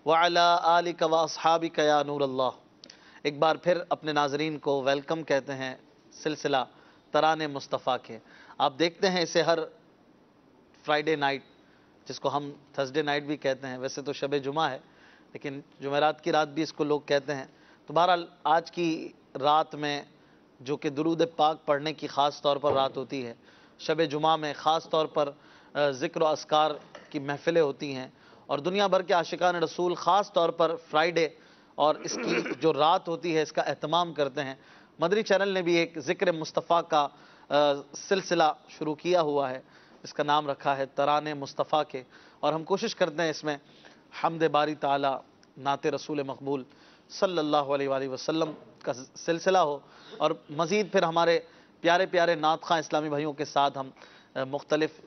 وعلی آلک و اصحابک یا نور اللہ۔ ایک بار پھر اپنے ناظرین کو ویلکم کہتے ہیں سلسلہ ترانے مصطفیٰ کے۔ آپ دیکھتے ہیں اسے ہر فرائیڈے نائٹ، جس کو ہم تھرسڈے نائٹ بھی کہتے ہیں، ویسے تو شب جمعہ ہے لیکن جمعرات کی رات بھی اس کو لوگ کہتے ہیں۔ تو بہرحال آج کی رات میں جو کہ درود پاک پڑھنے کی خاص طور پر رات ہوتی ہے، شب جمعہ میں خاص طور پر ذکر و اذکار کی محفلیں ہوتی ہیں، اور دنیا بھر کے عاشقان رسول خاص طور پر فرائیڈے اور اس کی جو رات ہوتی ہے اس کا اہتمام کرتے ہیں۔ مدنی چینل نے بھی ایک ذکر مصطفیٰ کا سلسلہ شروع کیا ہوا ہے، اس کا نام رکھا ہے ترانے مصطفیٰ کے، اور ہم کوشش کرتے ہیں اس میں حمد باری تعالی، نعت رسول مقبول صلی اللہ علیہ وآلہ وسلم کا سلسلہ ہو، اور مزید پھر ہمارے پیارے پیارے نعت خواں اسلامی بھائیوں کے ساتھ ہم مختلف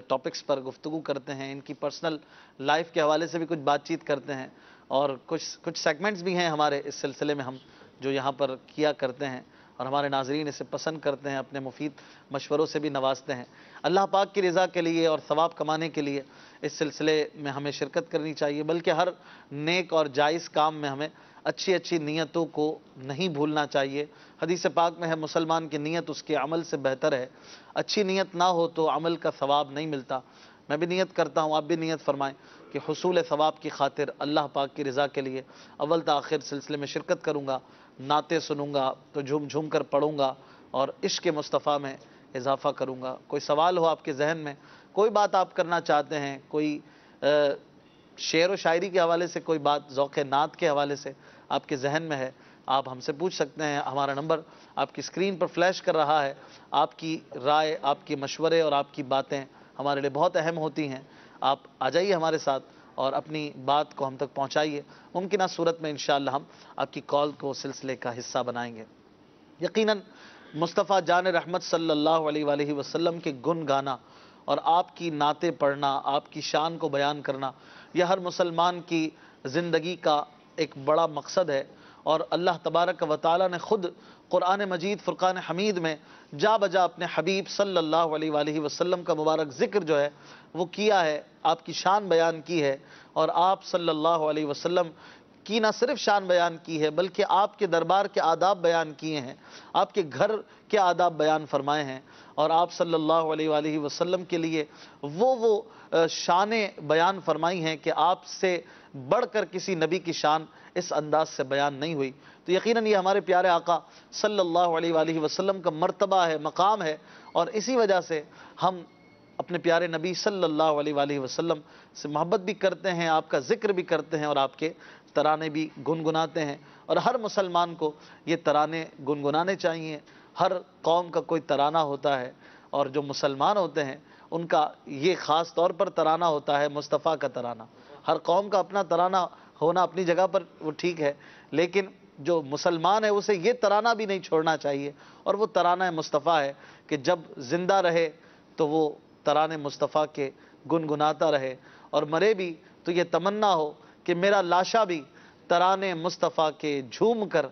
ٹاپکس پر گفتگو کرتے ہیں، ان کی پرسنل لائف کے حوالے سے بھی کچھ بات چیت کرتے ہیں، اور کچھ سیگمنٹس بھی ہیں ہمارے اس سلسلے میں ہم جو یہاں پر کیا کرتے ہیں، اور ہمارے ناظرین اسے پسند کرتے ہیں، اپنے مفید مشوروں سے بھی نوازتے ہیں۔ اللہ پاک کی رضا کے لیے اور ثواب کمانے کے لیے اس سلسلے میں ہمیں شرکت کرنی چاہیے، بلکہ ہر نیک اور جائز کام میں ہمیں اچھی اچھی نیتوں کو نہیں بھولنا چاہیے۔ حدیث پاک میں ہے مسلمان کی نیت اس کے عمل سے بہتر ہے، اچھی نیت نہ ہو تو عمل کا ثواب نہیں ملتا۔ میں بھی نیت کرتا ہوں، آپ بھی نیت فرمائیں کہ حصول ثواب کی خاطر اللہ پاک کی رضا کے لیے اول تا آخر سلسلے میں شرکت کروں گا، نعتیں سنوں گا تو جھوم جھوم کر پڑھوں گا، اور عشق مصطفیٰ میں اضافہ کروں گا۔ کوئی سوال ہو آپ کے ذہن میں، کوئی بات آپ کرنا چاہتے ہیں، کوئی شعر و شاعری کے حوالے سے کوئی بات، ذوق نعت کے حوالے سے آپ کے ذہن میں ہے، آپ ہم سے پوچھ سکتے ہیں۔ ہمارا نمبر آپ کی اسکرین پر فلیش کر رہا ہے۔ آپ کی رائے، آپ کے مشورے اور آپ کی باتیں ہمارے لیے بہت اہم ہوتی ہیں۔ آپ آ جائیے ہمارے ساتھ اور اپنی بات کو ہم تک پہنچائیے، ممکنہ صورت میں انشاءاللہ ہم آپ کی کال کو سلسلے کا حصہ بنائیں گے۔ یقیناً مصطفیٰ جان رحمت صلی اللہ علیہ وآلہ وسلم کے گن گانا اور آپ کی نعتیں پڑھنا، آپ کی شان کو بیان کرنا، یہ ہر مسلمان کی زندگی کا ایک بڑا مقصد ہے، اور اللہ تبارک و تعالی نے خود قرآن مجید فرقان حمید میں جا بجا اپنے حبیب صلی اللہ علیہ وآلہ وسلم کا مبارک ذکر جو ہے وہ کیا ہے، آپ کی شان بیان کی ہے، اور آپ صلی اللہ علیہ وسلم کی نہ صرف شان بیان کی ہے بلکہ آپ کے دربار کے آداب بیان کیے ہیں، آپ کے گھر کے آداب بیان فرمائے ہیں، اور آپ صلی اللہ علیہ وآلہ وسلم کے لیے وہ شانیں بیان فرمائی ہیں کہ آپ سے بڑھ کر کسی نبی کی شان اس انداز سے بیان نہیں ہوئی۔ تو یقیناً یہ ہمارے پیارے آقا صلی اللہ علیہ وآلہ وسلم کا مرتبہ ہے، مقام ہے، اور اسی وجہ سے ہم اپنے پیارے نبی صلی اللہ علیہ وآلہ وسلم سے محبت بھی کرتے ہیں، آپ کا ذکر بھی کرتے ہیں، اور آپ کے ترانے بھی گنگناتے ہیں، اور ہر مسلمان کو یہ ترانے گنگنانے چاہیے۔ ہر قوم کا کوئی ترانہ ہوتا ہے، اور جو مسلمان ہوتے ہیں ان کا یہ خاص طور پر ترانہ ہوتا ہے مصطفیٰ کا ترانہ۔ ہر قوم کا اپنا ترانہ ہونا اپنی جگہ پر وہ ٹھیک ہے، لیکن جو مسلمان ہے اسے یہ ترانہ بھی نہیں چھوڑنا چاہیے، اور وہ ترانہ مصطفیٰ ہے کہ جب زندہ رہے تو وہ ترانے مصطفیٰ کے گنگناتا رہے، اور مرے بھی تو یہ تمنا ہو کہ میرا لاشا بھی ترانے مصطفیٰ کے جھوم کر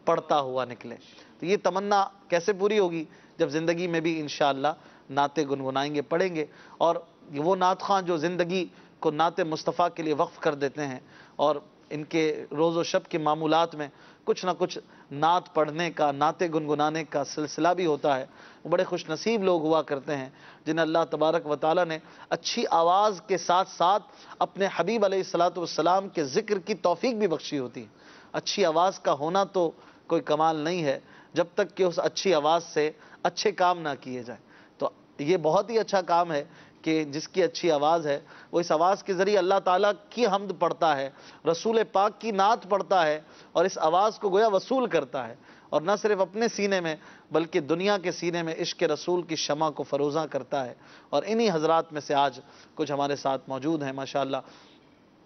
پڑھتا ہوا نکلے۔ تو یہ تمنا کیسے پوری ہوگی؟ جب زندگی میں بھی انشاءاللہ نعتیں گنگنائیں گے، پڑھیں گے، اور وہ نعت خواں جو زندگی کو نعت مصطفیٰ کے لیے وقف کر دیتے ہیں، اور ان کے روز و شب کے معمولات میں کچھ نہ کچھ نعت پڑھنے کا، نعتیں گنگنانے کا سلسلہ بھی ہوتا ہے، وہ بڑے خوش نصیب لوگ ہوا کرتے ہیں جنہیں اللہ تبارک و تعالی نے اچھی آواز کے ساتھ ساتھ اپنے حبیب علیہ الصلوۃ والسلام کے ذکر کی توفیق بھی بخشی ہوتی ہے۔ اچھی آواز کا ہونا تو کوئی کمال نہیں ہے جب تک کہ اس اچھی آواز سے اچھے کام نہ کیے جائیں۔ تو یہ بہت ہی اچھا کام ہے کہ جس کی اچھی آواز ہے وہ اس آواز کے ذریعے اللہ تعالیٰ کی حمد پڑھتا ہے، رسول پاک کی نعت پڑھتا ہے، اور اس آواز کو گویا وصول کرتا ہے، اور نہ صرف اپنے سینے میں بلکہ دنیا کے سینے میں عشق رسول کی شمع کو فروزاں کرتا ہے۔ اور انہی حضرات میں سے آج کچھ ہمارے ساتھ موجود ہیں ماشاءاللہ،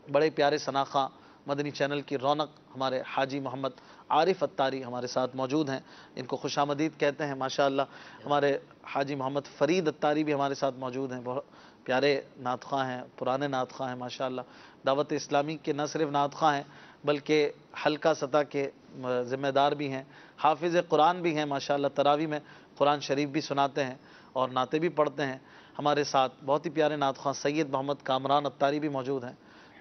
بڑے پیارے ثناخواں، مدنی چینل کی رونق، ہمارے حاجی محمد عارف اتاری ہمارے ساتھ موجود ہیں، ان کو خوش آمدید کہتے ہیں ماشاءاللہ۔ ہمارے حاجی محمد فرید اتاری بھی ہمارے ساتھ موجود ہیں، بہت پیارے نعت خواں ہیں، پرانے نعت خواں ہیں ماشاءاللہ، دعوت اسلامی کے نہ صرف نعت خواں ہیں بلکہ حلقہ سطح کے ذمہ دار بھی ہیں، حافظ قرآن بھی ہیں ماشاءاللہ، تراویح میں قرآن شریف بھی سناتے ہیں اور نعتیں بھی پڑھتے ہیں۔ ہمارے ساتھ بہت ہی پیارے نعت خواں سید محمد کامران اتاری بھی موجود ہیں،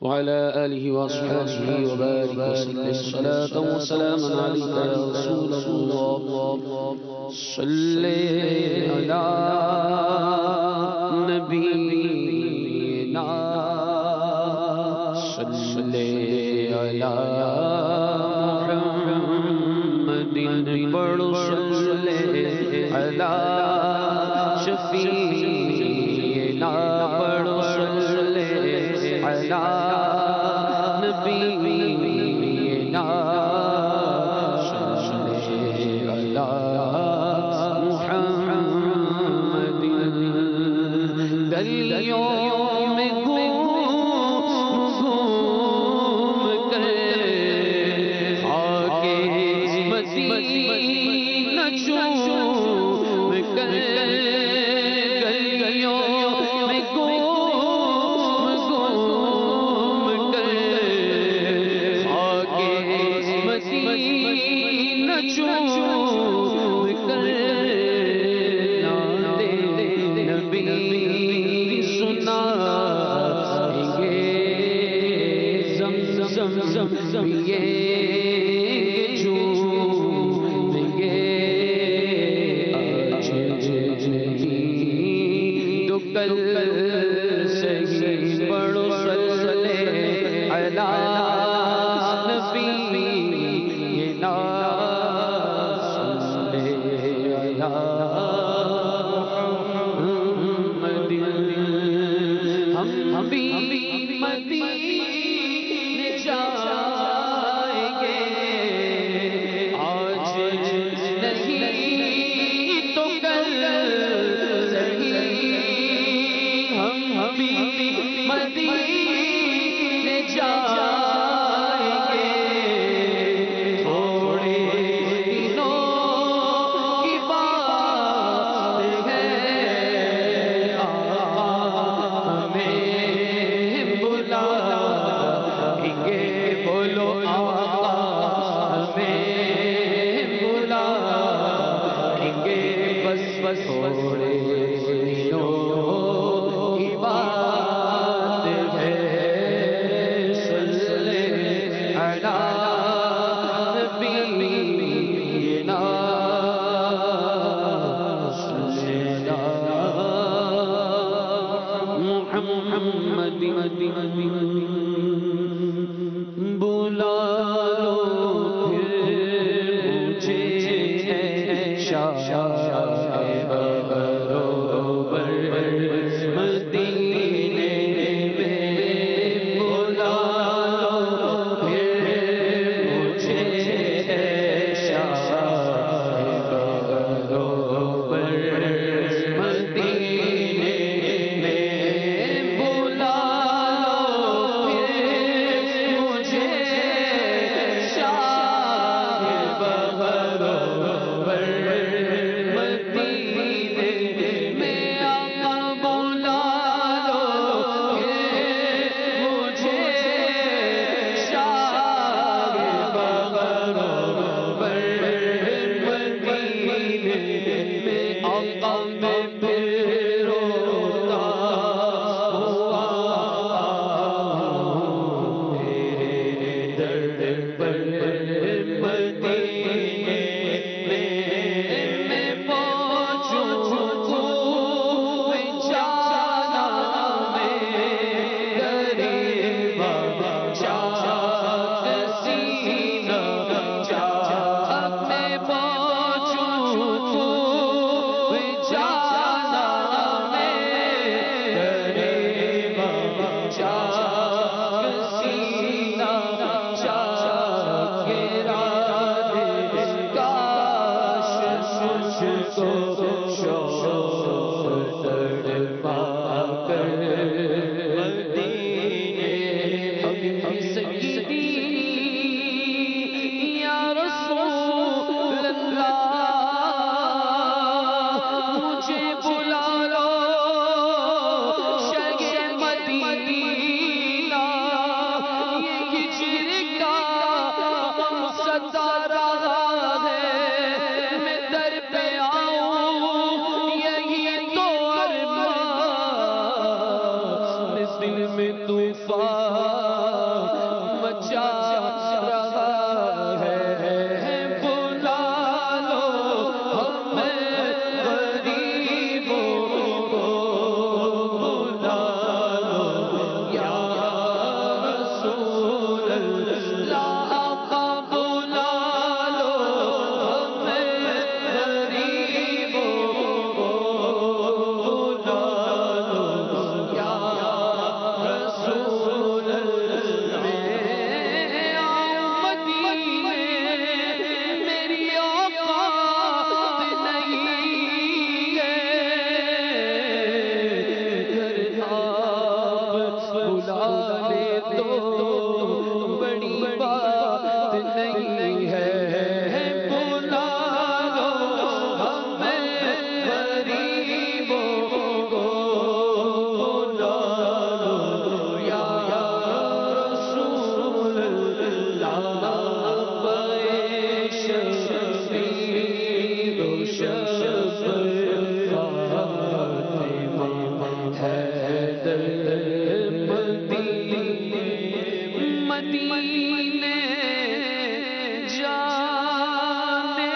وعلى آله وصحبه وبارك وسلم صلاة وسلاما عليك يا رسول الله صل على نبينا صل على محمد پڑھو صل على شفیعنا پڑھو صل على نبینا صل على محمد دریوں میں گھوم کر آگے مدینہ چوم کر گلیوں میں تھوڑے دنوں کی بات ہے بلا لو پھر مجھے شاہ بروبر مدینے میں بلا لو پھر مجھے شاہ بروبر مدینے میں بلا لو پھر مجھے شاہ بروبر مدینے میں آقا بلا لو پھر مجھے شاہ بروبر مدینے میں آقا میں پھر روتا ہوا تیرے درد پر مدینے میں پہنچوں جانا میں غریبا چاک سینہ چاک میں پہنچوں جانا میں غریبا چاک سینہ چاک گرا دے کاش مجھ کو شوق تڑپا کر مدینے سیدی یا رسول اللہ مجھے بلا لو شہ مدینہ یہ ہجر کا ستا رہا ہے میں در پہ آؤں یہی تو ارمان اس دل میں طوفان مچا رہا ہے بلا لو ہمیں غریبوں کو بلا لو یا رسول اللہ آقا بلا لو ہمیں غریبوں کو بلا لو یا رسول اللہ میں آؤں مدینے میری اوقات نہیں ہے اگر آپ بلا لے تو بڑی بات نہیں ہے بلا لو ہمیں غریبوں کو بلا لو یا رسول اللہ شفیع و شفیع فاطمہ حیدر مدینے جانے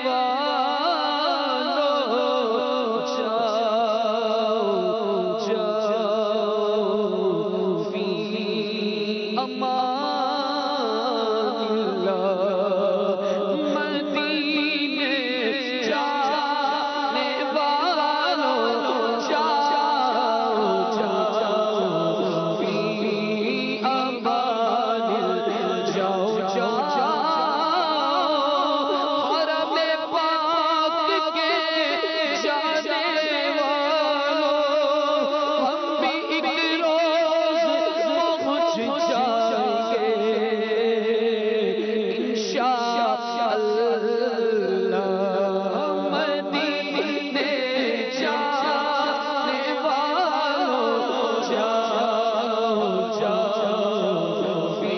والوں جاؤ جاؤ فی امان اللہ مدینے جانے والوں جاؤ جاؤ فی امان جاؤ جاؤ حرم پاک کے جانے والوں ہم بھی ایک روز پہنچ جائیں گے انشاءاللہ مدینے جانے والوں جاؤ جاؤ فی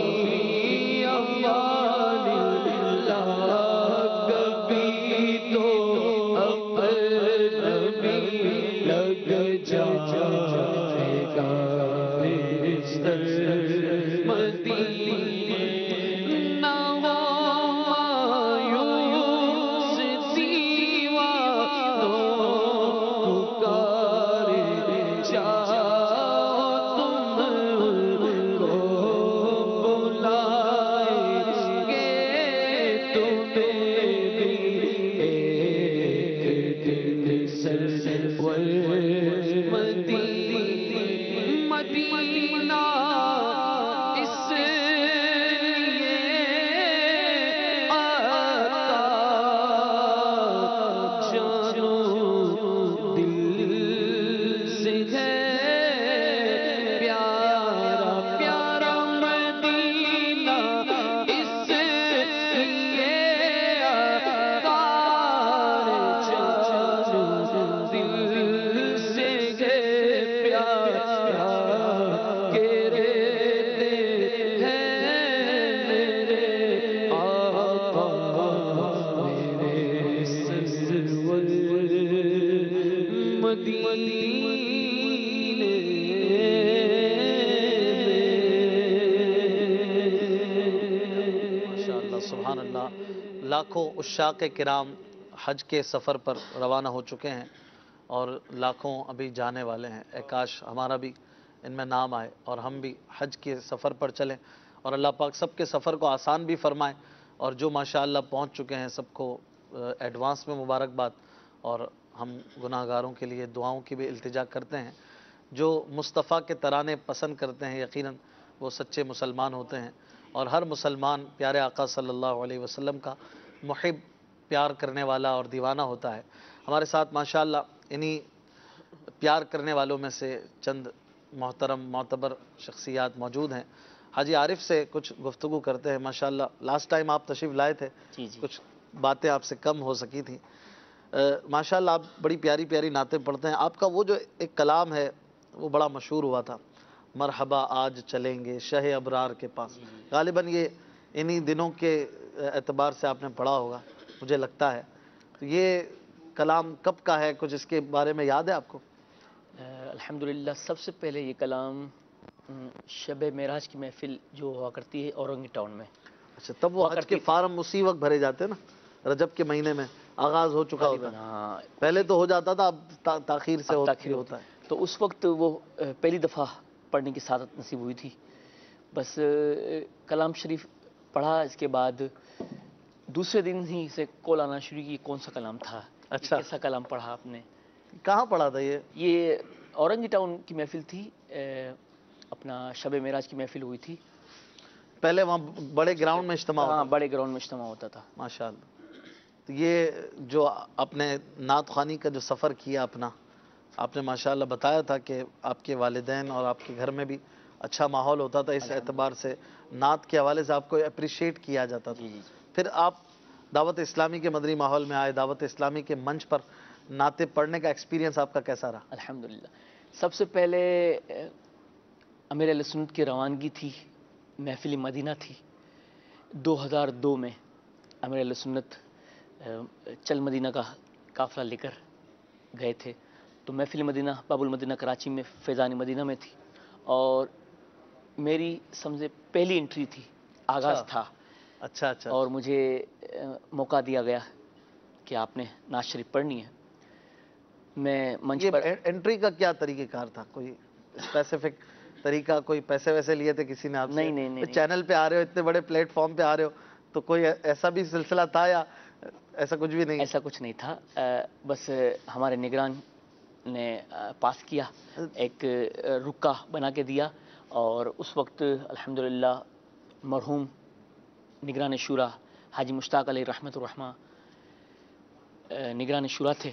امان اللہ کبھی تو اپنا بھی لگ جائے گا بستر مدینے نہ ہو مایوس دیوانوں پکارے جاؤ مدینہ اس لیے آتا جانو دل سے ہے پیارا پیارا مدینہ اس لیے آتا جانو دل سے ہے پیارا گرے ہیں میرے آقا میرے سرور ماشاءاللہ سبحان اللہ. لاکھوں عشاق کرام حج کے سفر پر روانہ ہو چکے ہیں اور لاکھوں ابھی جانے والے ہیں. اے کاش ہمارا بھی ان میں نام آئے اور ہم بھی حج کے سفر پر چلیں اور اللہ پاک سب کے سفر کو آسان بھی فرمائے. اور جو ماشاءاللہ پہنچ چکے ہیں سب کو ایڈوانس میں مبارکباد. اور ہم گناہ گاروں کے لیے دعاؤں کی بھی التجا کرتے ہیں. جو مصطفیٰ کے ترانے پسند کرتے ہیں یقیناً وہ سچے مسلمان ہوتے ہیں اور ہر مسلمان پیارے آقا صلی اللہ علیہ وسلم کا محب پیار کرنے والا اور دیوانہ ہوتا ہے. ہمارے ساتھ ماشاءاللہ انہی پیار کرنے والوں میں سے چند محترم معتبر شخصیات موجود ہیں. حاجی عارف سے کچھ گفتگو کرتے ہیں. ماشاءاللہ لاسٹ ٹائم آپ تشریف لائے تھے, کچھ باتیں آپ سے کم ہو سکی تھیں. ماشاءاللہ آپ بڑی پیاری پیاری نعتیں پڑھتے ہیں. آپ کا وہ جو ایک کلام ہے وہ بڑا مشہور ہوا تھا, مرحبا آج چلیں گے شہ ابرار کے پاس. غالباً یہ انہی دنوں کے اعتبار سے آپ نے پڑھا ہوگا مجھے لگتا ہے. تو یہ کلام کب کا ہے, کچھ اس کے بارے میں یاد ہے آپ کو؟ الحمدللہ سب سے پہلے یہ کلام شب معراج کی محفل جو ہوا کرتی ہے اورنگی ٹاؤن میں. اچھا, تب وہ حج کے فارم اسی وقت بھرے جاتے ہیں نا, رجب کے مہینے میں آغاز ہو چکا ہوتا ہے. پہلے تو ہو جاتا تھا, اب تاخیر سے ہوتا ہے. تو اس وقت وہ پہلی دفعہ پڑھنے کی سعادت نصیب ہوئی تھی. بس کلام شریف پڑھا, اس کے بعد دوسرے دن ہی سے کال آنا شروع کی کون سا کلام تھا, اچھا کیسا کلام پڑھا آپ نے. کہاں پڑھا تھا یہ اورنگی ٹاؤن کی محفل تھی, اپنا شب معراج کی محفل ہوئی تھی. پہلے وہاں بڑے گراؤنڈ میں اجتماع ہوتا؟ ہاں, بڑے گراؤنڈ میں اجتماع ہوتا تھا. ماشاءاللہ. تو یہ جو آپ نے نعت خوانی کا جو سفر کیا اپنا, آپ نے ماشاءاللہ بتایا تھا کہ آپ کے والدین اور آپ کے گھر میں بھی اچھا ماحول ہوتا تھا, اس اعتبار سے نعت کے حوالے سے آپ کو اپریشیٹ کیا جاتا تھا. پھر آپ دعوت اسلامی کے مدنی ماحول میں آئے, دعوت اسلامی کے منچ پر نعتیں پڑھنے کا ایکسپیرینس آپ کا کیسا رہا؟ الحمدللہ سب سے پہلے امیر اہل سنت کی روانگی تھی, محفل مدینہ تھی 2002 میں. امیر اہل سنت چل مدینہ کا قافلہ لے کر گئے تھے. تو محفل مدینہ باب المدینہ کراچی میں فیضان مدینہ میں تھی اور میری سمجھے پہلی انٹری تھی, آغاز تھا. اچھا اچھا. اور مجھے موقع دیا گیا کہ آپ نے نعت شریف پڑھنی ہے. میں منچ پر انٹری کا کیا طریقہ کار تھا, کوئی اسپیسیفک طریقہ, کوئی پیسے ویسے لیے تھے کسی نے آپ سے؟ نہیں. چینل پہ آ رہے ہو, اتنے بڑے پلیٹ فارم پہ آ رہے ہو, تو کوئی ایسا بھی سلسلہ تھا یا ایسا کچھ بھی نہیں؟ ایسا کچھ نہیں تھا, بس ہمارے نگران نے پاس کیا, ایک رکا بنا کے دیا. اور اس وقت الحمدللہ مرحوم نگران شورا حاجی مشتاق علیہ رحمت الرحمہ نگران شورا تھے.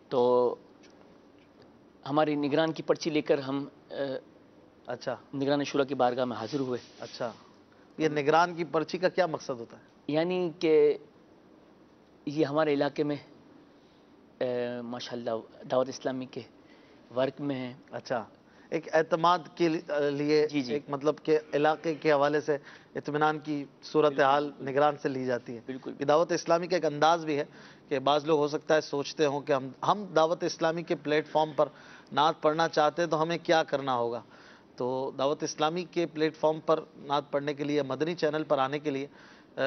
تو ہماری نگران کی پرچی لے کر ہم اچھا نگران شورا کی بارگاہ میں حاضر ہوئے. اچھا, یہ نگران کی پرچی کا کیا مقصد ہوتا ہے؟ یعنی کہ یہ ہمارے علاقے میں ماشاءاللہ دعوت اسلامی کے ورک میں ہیں. اچھا, ایک اعتماد کے لیے, ایک مطلب کہ علاقے کے حوالے سے اطمینان کی صورتحال نگران سے لی جاتی ہے. بالکل. یہ دعوت اسلامی کا ایک انداز بھی ہے کہ بعض لوگ ہو سکتا ہے سوچتے ہوں کہ ہم دعوت اسلامی کے پلیٹ فارم پر نعت پڑھنا چاہتے ہیں تو ہمیں کیا کرنا ہوگا. تو دعوت اسلامی کے پلیٹ فارم پر نعت پڑھنے کے لیے, مدنی چینل پر آنے کے لیے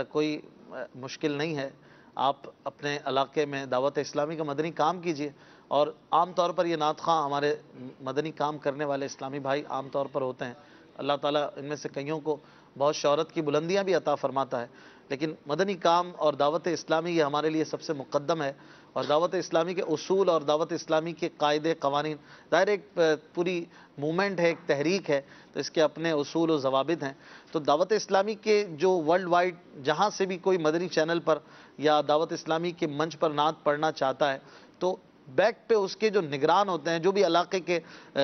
کوئی مشکل نہیں ہے. آپ اپنے علاقے میں دعوت اسلامی کا مدنی کام کیجئے. اور عام طور پر یہ نعت خواں ہمارے مدنی کام کرنے والے اسلامی بھائی عام طور پر ہوتے ہیں اللہ تعالیٰ ان میں سے کئیوں کو بہت شہرت کی بلندیاں بھی عطا فرماتا ہے، لیکن مدنی کام اور دعوت اسلامی یہ ہمارے لیے سب سے مقدم ہے، اور دعوت اسلامی کے اصول اور دعوت اسلامی کے قاعدے قوانین، ظاہر ایک پوری موومنٹ ہے، ایک تحریک ہے، تو اس کے اپنے اصول و ضوابط ہیں۔ تو دعوت اسلامی کے جو ورلڈ وائڈ جہاں سے بھی کوئی مدنی چینل پر یا دعوت اسلامی کے منچ پر نعت پڑھنا چاہتا ہے، تو بیک پہ اس کے جو نگران ہوتے ہیں، جو بھی علاقے کے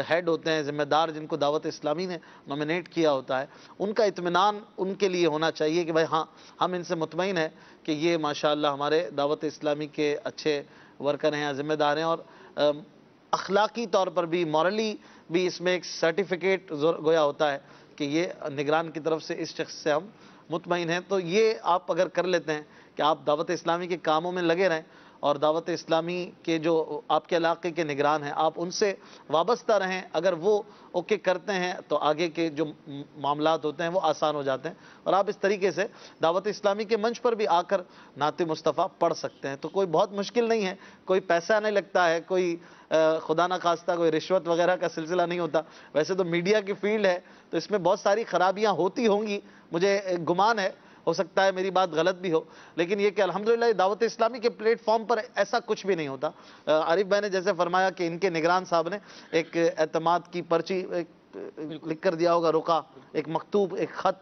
ہیڈ ہوتے ہیں، ذمہ دار جن کو دعوت اسلامی نے نومینیٹ کیا ہوتا ہے، ان کا اطمینان ان کے لیے ہونا چاہیے کہ بھائی ہاں ہم ان سے مطمئن ہیں کہ یہ ماشاءاللہ ہمارے دعوت اسلامی کے اچھے ورکر ہیں، ذمہ دار ہیں، اور اخلاقی طور پر بھی، مورلی بھی اس میں ایک سرٹیفکیٹ گویا ہوتا ہے کہ یہ نگران کی طرف سے اس شخص سے ہم مطمئن ہیں۔ تو یہ آپ اگر کر لیتے ہیں کہ آپ دعوت اسلامی کے کاموں میں لگے رہیں، اور دعوت اسلامی کے جو آپ کے علاقے کے نگران ہیں آپ ان سے وابستہ رہیں، اگر وہ اوکے کرتے ہیں تو آگے کے جو معاملات ہوتے ہیں وہ آسان ہو جاتے ہیں، اور آپ اس طریقے سے دعوت اسلامی کے منچ پر بھی آ کر نعت مصطفیٰ پڑھ سکتے ہیں۔ تو کوئی بہت مشکل نہیں ہے، کوئی پیسہ نہیں لگتا ہے، کوئی خدا نہ خواستہ کوئی رشوت وغیرہ کا سلسلہ نہیں ہوتا۔ ویسے تو میڈیا کی فیلڈ ہے تو اس میں بہت ساری خرابیاں ہوتی ہوں گی، مجھے گمان ہے، ہو سکتا ہے میری بات غلط بھی ہو، لیکن یہ کہ الحمدللہ دعوت اسلامی کے پلیٹ فارم پر ایسا کچھ بھی نہیں ہوتا۔ عارف بھائی نے جیسے فرمایا کہ ان کے نگران صاحب نے ایک اعتماد کی پرچی لکھ کر دیا ہوگا، رکا ایک مکتوب، ایک خط،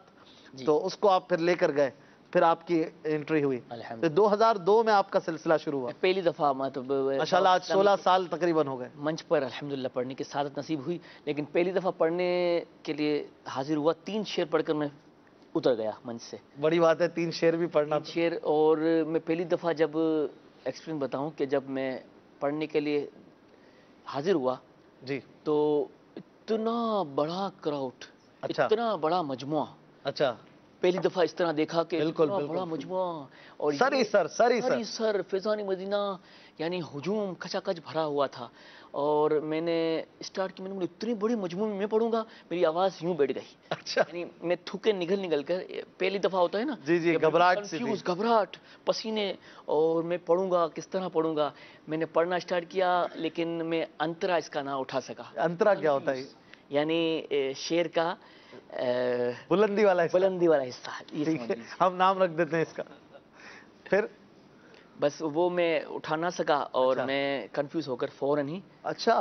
تو اس کو آپ پھر لے کر گئے، پھر آپ کی انٹری ہوئی۔ الحمدللہ 2002 میں آپ کا سلسلہ شروع ہوا، پہلی دفعہ مطلب ماشاءاللہ آج 16 سال تقریباً ہو گئے۔ منچ پر الحمدللہ پڑھنے کی سعادت نصیب ہوئی، لیکن پہلی دفعہ پڑھنے کے لیے حاضر ہوا، 3 شعر پڑھ کر میں اتر گیا منچ سے، بڑی بات ہے، 3 شعر بھی پڑھنا۔ 3 شعر، اور میں پہلی دفعہ جب ایکسپیرینس بتاؤں کہ جب میں پڑھنے کے لیے حاضر ہوا جی تو اتنا بڑا کراؤڈ، اچھا اتنا بڑا مجموعہ، اچھا، پہلی دفعہ اس طرح دیکھا کہ بالکل، اتنا بالکل، بڑا مجموعہ، اور سری سر ساری سر فیضان مدینہ، یعنی ہجوم کھچا کچ بھرا ہوا تھا، اور میں نے اسٹارٹ کی، میں نے بولا اتنی بڑی مجموعے میں پڑھوں گا، میری آواز یوں بیٹھ گئی، اچھا، یعنی میں تھوکے نگل کر، پہلی دفعہ ہوتا ہے نا، جی جی، گھبراہٹ سی تھی، کنفیوز، گھبراہٹ، پسینے، اور میں پڑھوں گا کس طرح پڑھوں گا، میں نے پڑھنا اسٹارٹ کیا، لیکن میں انترا اس کا نہ اٹھا سکا۔ انترا کیا ہوتا ہے؟ یعنی شعر کا بلندی والا حصہ، بلندی والا حصہ، یہ ٹھیک سمجھ ہے، لیجیے۔ ہم نام رکھ دیتے ہیں اس کا۔ پھر بس وہ میں اٹھا نہ سکا، اور اچھا، میں کنفیوز ہو کر فوراً ہی اچھا،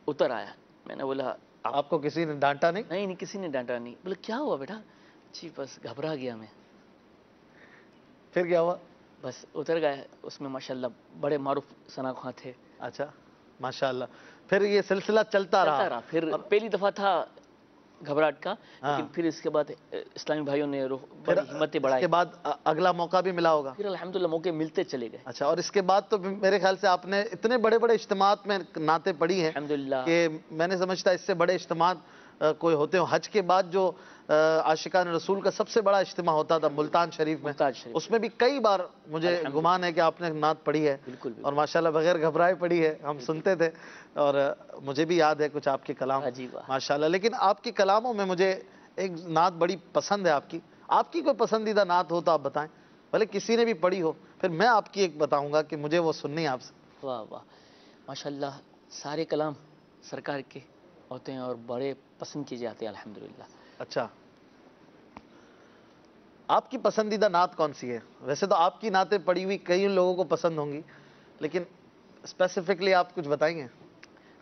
اتر آیا۔ میں نے بولا آپ کو کسی نے ڈانٹا نہیں؟ نہیں، کسی نے ڈانٹا نہیں۔ بولا کیا ہوا بیٹا؟ جی بس گھبرا گیا میں۔ پھر کیا ہوا؟ بس اتر گئے، اس میں ماشاءاللہ بڑے معروف ثنا خواں تھے۔ اچھا، ماشاءاللہ، پھر یہ سلسلہ چلتا رہا۔ پھر پہلی دفعہ تھا گھبراہٹ کا، ہاں، لیکن پھر اس کے بعد اسلامی بھائیوں نے پھر بڑی ہمتیں اس بڑھائی، کے بعد اگلا موقع بھی ملا ہوگا۔ پھر الحمدللہ موقع ملتے چلے گئے۔ اچھا، اور اس کے بعد تو میرے خیال سے آپ نے اتنے بڑے بڑے اجتماعات میں نعتیں پڑھی ہیں الحمدللہ کہ میں نے سمجھتا اس سے بڑے اجتماعات کوئی ہوتے ہوں۔ حج کے بعد جو عاشقان رسول کا سب سے بڑا اجتماع ہوتا تھا ملتان شریف میں، ممتاز شریف، اس میں بھی کئی بار مجھے گمان ہے کہ آپ نے نعت پڑھی ہے، بالکل اور ماشاءاللہ بغیر گھبرائے پڑھی ہے، ہم سنتے تھے، اور مجھے بھی یاد ہے کچھ آپ کے کلام عجیب۔ ماشاءاللہ۔ لیکن آپ کے کلاموں میں مجھے ایک نعت بڑی پسند ہے آپ کی کوئی پسندیدہ نعت ہو تو آپ بتائیں، بھلے کسی نے بھی پڑھی ہو، پھر میں آپ کی ایک بتاؤں گا کہ مجھے وہ سننی ہے آپ سے۔ واہ واہ، ماشاءاللہ سارے کلام سرکار کے ہوتے ہیں اور بڑے پسند کیے جاتے ہیں الحمدللہ۔ اچھا، آپ کی پسندیدہ نعت کون سی ہے؟ ویسے تو آپ کی نعتیں پڑھی ہوئی کئی لوگوں کو پسند ہوں گی، لیکن اسپیسیفکلی آپ کچھ بتائیں گے؟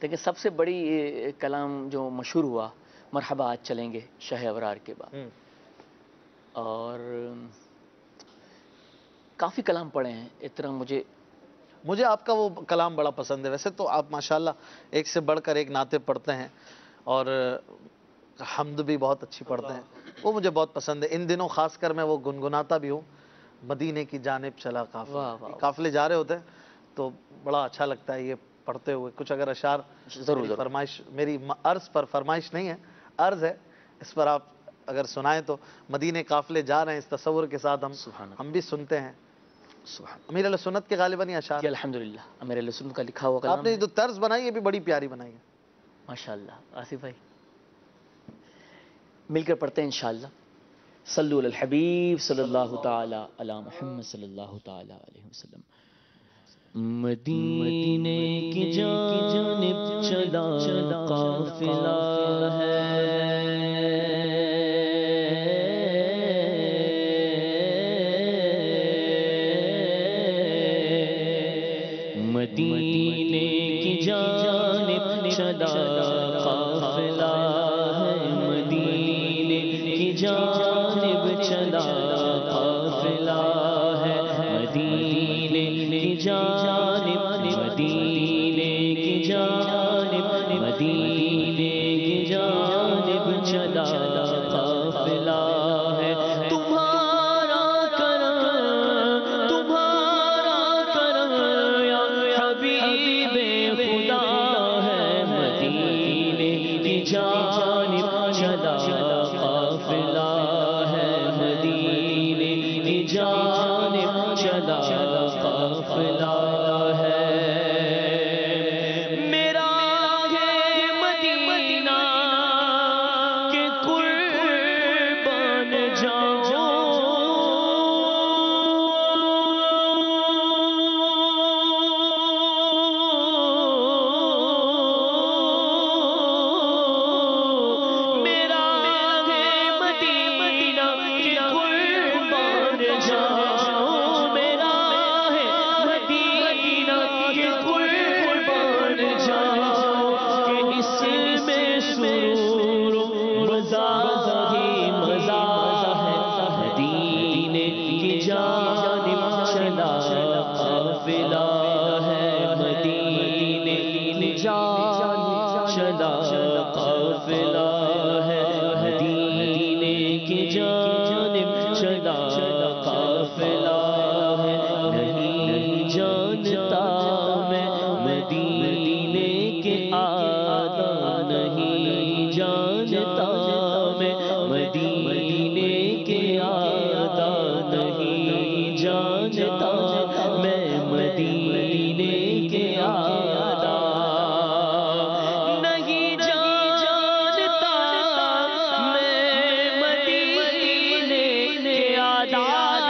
لیکن سب سے بڑی کلام جو مشہور ہوا، مرحبا آج چلیں گے شاہ ابرار کے بعد، اور کافی کلام پڑھے ہیں اس طرح۔ مجھے آپ کا وہ کلام بڑا پسند ہے۔ ویسے تو آپ ماشاءاللہ ایک سے بڑھ کر ایک نعتیں پڑھتے ہیں، اور حمد بھی بہت اچھی پڑھتے ہیں، وہ مجھے بہت پسند ہے۔ ان دنوں خاص کر میں وہ گنگناتا بھی ہوں، مدینے کی جانب چلا قافلہ، واہ واہ، قافلے جا رہے ہوتے ہیں تو بڑا اچھا لگتا ہے یہ پڑھتے ہوئے۔ کچھ اگر اشعار ضرور فرمائش، میری عرض پر فرمائش نہیں ہے، عرض ہے، اس پر آپ اگر سنائیں تو۔ مدینے قافلے جا رہے ہیں اس تصور کے ساتھ ہم بھی سنتے ہیں۔ امیر علیہ سنت کے غالباً یہ اشعار، جی الحمدللہ امیر علیہ سنت کا لکھا ہوا کلام آپ نے ہے۔ جو طرز بنائی ہے بھی بڑی پیاری بنائی ہے، ماشاءاللہ آصف بھائی، مل کر پڑھتے ہیں انشاءاللہ۔ صلو علی الحبیب صلی اللہ تعالی علی محمد صلی اللہ تعالی علیہ وسلم۔ مدینے کی جانب چلا قافلہ ہے، قافلہ ہے مدینے کی جانب چلا، قافلہ ہے مدینے کی جانب، مدینے کی جانب، مدینے کی جانب چلا قافلہ ہے تمہارا کرم، تمہارا کرم یا حبیب خدا ہے مدینے کی جانب چلا قافلہ ہے مدینے کی جانب چلا قافلہ ہے میرا ہے مدینہ کے قربان جاؤ میرا ہے مدینہ کے قربان جاؤ، میرا ہے مدینہ کے قربان جاؤ کہ اس میں سرور و مزہ ہی مزہ ہے مدینے کی جانب چلا قافلہ ہے مدینے کی جانب چلا قافلہ ہے مدینے کی جانب چلا قافلہ ہے نہیں جانتا میں مدینے کے آداب، نہیں جانتا میں مدینے کے آداب، نہیں جانتا میں مدینے کے آداب، نہیں جانتا میں مدینے کے آداب،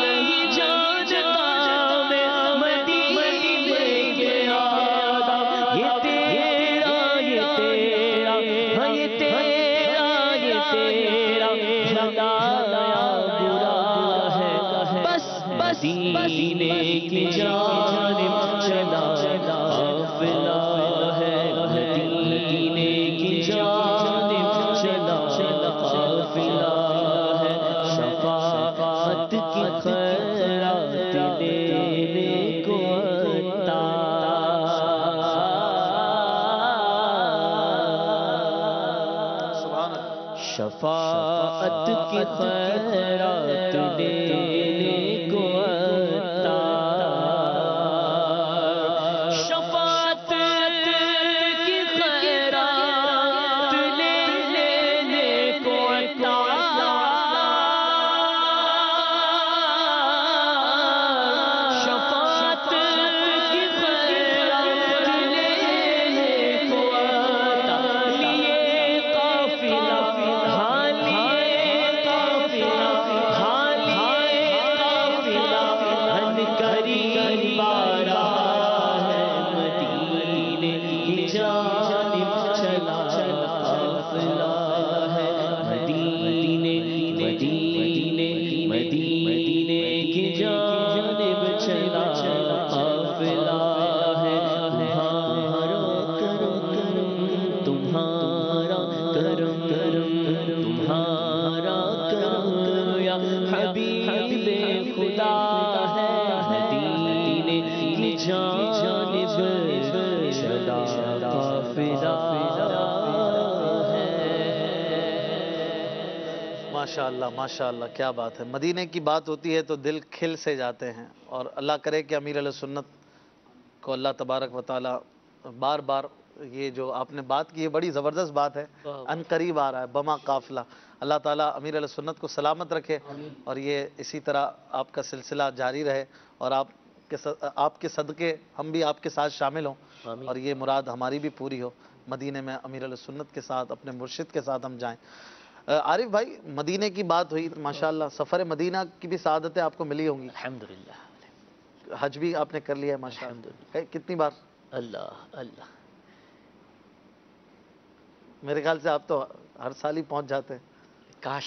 نہیں جانتا میں مدینے کے آداب، یہ تیرا یہ تیرا ہاں یہ تیرا یہ تیرا بھلایا برا ہے بس مدینے کی جانب چلا قافلہ ہے مدینے کی جانب چلا قافلہ ہے شفاعت کی خیرات دینے کو سبحان اللہ۔ شفاعت کی خیرات دینے کو شفاعت کی خیرات لینے کو شفاعت کی خیرات لینے کو لیے قافلہ ہاں لیے قافلہ ہاں لیے قافلہ ہن قریب آ رہا ہے مدینے کی جانب چلا قافلہ ہے مدینے مدینے مدینے کی جانب چلا قافلہ ہے تمہارا کرم تمہارا کرم یا حبیب خدا ہے مدینے کی جانب چلا قافلہ ہے ماشاءاللہ ماشاءاللہ، کیا بات ہے۔ مدینے کی بات ہوتی ہے تو دل کھل سے جاتے ہیں، اور اللہ کرے کہ امیر علیہ سنت کو اللہ تبارک و تعالی بار بار یہ جو آپ نے بات کی ہے بڑی زبردست بات ہے، ان قریب آ رہا ہے بما قافلہ، اللہ تعالیٰ امیر علیہ سنت کو سلامت رکھے اور یہ اسی طرح آپ کا سلسلہ جاری رہے، اور آپ کے صدقے ہم بھی آپ کے ساتھ شامل ہوں اور یہ مراد ہماری بھی پوری ہو، مدینے میں امیر علیہ سنت کے ساتھ اپنے مرشد کے ساتھ ہم جائیں۔ عارف بھائی، مدینے کی بات ہوئی، ماشاءاللہ سفر مدینہ کی بھی سعادتیں آپ کو ملی ہوں گی، الحمدللہ حج بھی آپ نے کر لیا ہے ماشاءاللہ، کتنی بار؟ اللہ اللہ میرے خیال سے آپ تو ہر سال ہی پہنچ جاتے ہیں۔ کاش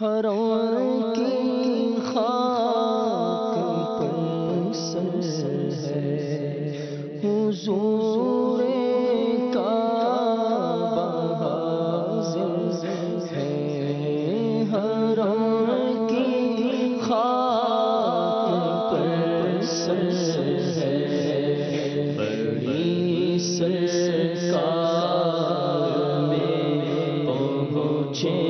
حرم کی خاک پر سر ہے حضور کعبہ حاضر ہے، حرم کی خاک پر سر ہے، بڑی سرکار میں پہنچے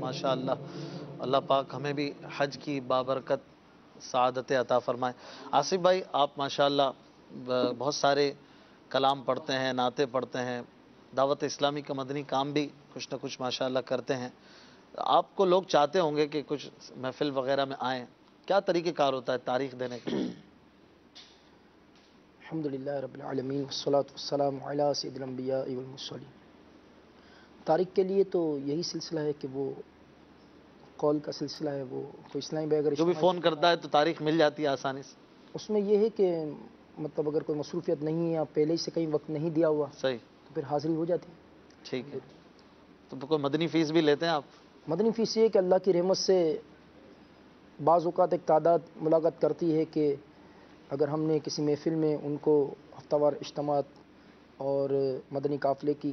ماشاءاللہ، اللہ پاک ہمیں بھی حج کی بابرکت سعادت عطا فرمائے۔ آصف بھائی، آپ ماشاءاللہ بہت سارے کلام پڑھتے ہیں، نعتیں پڑھتے ہیں، دعوت اسلامی کا مدنی کام بھی کچھ نہ کچھ ماشاءاللہ کرتے ہیں۔ آپ کو لوگ چاہتے ہوں گے کہ کچھ محفل وغیرہ میں آئیں، کیا طریقہ کار ہوتا ہے تاریخ دینے کا؟ الحمدللہ رب العالمین والصلاة والسلام علی سید الانبیاء والمرسلین۔ تاریخ کے لیے تو یہی سلسلہ ہے کہ وہ قول کا سلسلہ ہے، وہ کوئی اسلامی بھائی اگر جو بھی فون کرتا ہے تو تاریخ مل جاتی ہے آسانی سے؟ اس میں یہ ہے کہ مطلب اگر کوئی مصروفیت نہیں ہے یا پہلے سے کہیں وقت نہیں دیا ہوا صحیح، تو پھر حاضری ہو جاتی ہے۔ ٹھیک ہے، تو کوئی مدنی فیس بھی لیتے ہیں آپ؟ مدنی فیس یہ ہے کہ اللہ کی رحمت سے بعض اوقات ایک تعداد ملاقات کرتی ہے کہ اگر ہم نے کسی محفل میں ان کو ہفتہ وار اجتماعات اور مدنی قافلے کی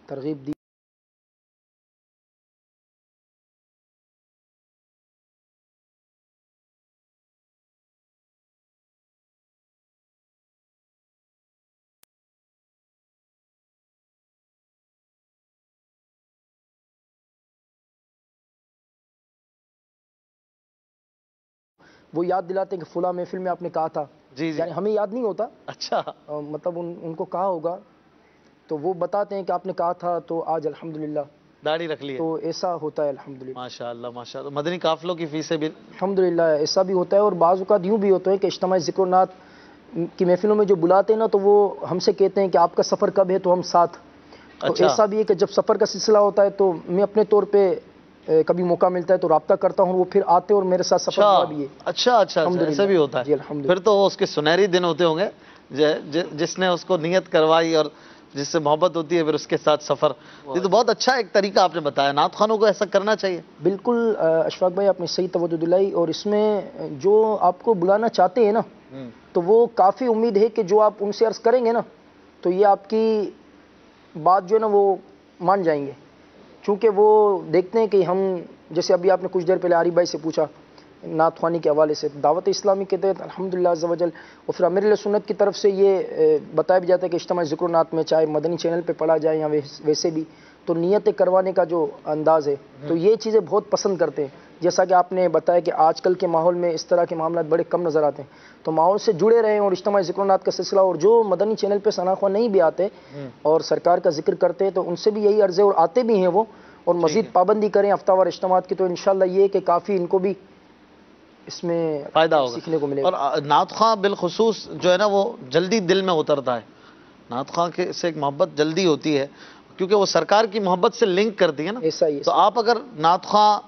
ترغیب دی وہ یاد دلاتے ہیں کہ فلاں محفل میں آپ نے کہا تھا. جی جی. یعنی ہمیں یاد نہیں ہوتا, اچھا. مطلب ان کو کہا ہوگا تو وہ بتاتے ہیں کہ آپ نے کہا تھا تو آج الحمدللہ داڑھی رکھ لی ہے. تو ایسا ہوتا ہے الحمدللہ. ماشاءاللہ ماشاءاللہ. مدنی قافلوں کی فیسیں بھی الحمدللہ ایسا بھی ہوتا ہے. اور بعض اوقات یوں بھی ہوتا ہے کہ اجتماع ذکر و نعت کی محفلوں میں جو بلاتے ہیں نا تو وہ ہم سے کہتے ہیں کہ آپ کا سفر کب ہے تو ہم ساتھ. تو اچھا. ایسا بھی ہے کہ جب سفر کا سلسلہ ہوتا ہے تو میں اپنے طور پہ کبھی موقع ملتا ہے تو رابطہ کرتا ہوں, وہ پھر آتے اور میرے ساتھ سفر ہوا بھی ہے. اچھا اچھا, ایسا بھی ہوتا جی ہے. الحمدللہ. پھر تو وہ اس کے سنہری دن ہوتے ہوں گے جس نے اس کو نیت کروائی اور جس سے محبت ہوتی ہے پھر اس کے ساتھ سفر. یہ تو بہت اچھا ایک طریقہ آپ نے بتایا. نعت خوانوں کو ایسا کرنا چاہیے. بالکل اشفاق بھائی, آپ نے صحیح توجہ دلائی. اور اس میں جو آپ کو بلانا چاہتے ہیں نا تو وہ کافی امید ہے کہ جو آپ ان سے عرض کریں گے نا تو یہ آپ کی بات جو ہے نا وہ مان جائیں گے, چونکہ وہ دیکھتے ہیں کہ ہم, جیسے ابھی آپ نے کچھ دیر پہلے عارف بھائی سے پوچھا نعت خوانی کے حوالے سے, دعوت اسلامی کے تحت الحمدللہ عز و جل, اور پھر امیر سنت کی طرف سے یہ بتایا بھی جاتا ہے کہ اجتماع ذکر و نعت میں چاہے مدنی چینل پہ پڑھا جائے یا ویسے بھی تو نیتیں کروانے کا جو انداز ہے تو یہ چیزیں بہت پسند کرتے ہیں. جیسا کہ آپ نے بتایا کہ آج کل کے ماحول میں اس طرح کے معاملات بڑے کم نظر آتے ہیں, تو ماحول سے جڑے رہیں اور اجتماع ذکر و نعت کا سلسلہ, اور جو مدنی چینل پہ ثنا خواہ نہیں بھی آتے اور سرکار کا ذکر کرتے ہیں تو ان سے بھی یہی عرض ہے, اور آتے بھی ہیں وہ, اور مزید پابندی کریں ہفتہ وار اجتماعات کی, تو انشاءاللہ یہ کہ کافی ان کو بھی اس میں فائدہ ہوگا سیکھنے کو ملے گا. اور نعت خواں بالخصوص جو ہے نا وہ جلدی دل میں اترتا ہے. نعت خواں کے سے ایک محبت جلدی ہوتی ہے کیونکہ وہ سرکار کی محبت سے لنک کرتی ہے نا. ایسا ہی تو آپ اگر نعت خواں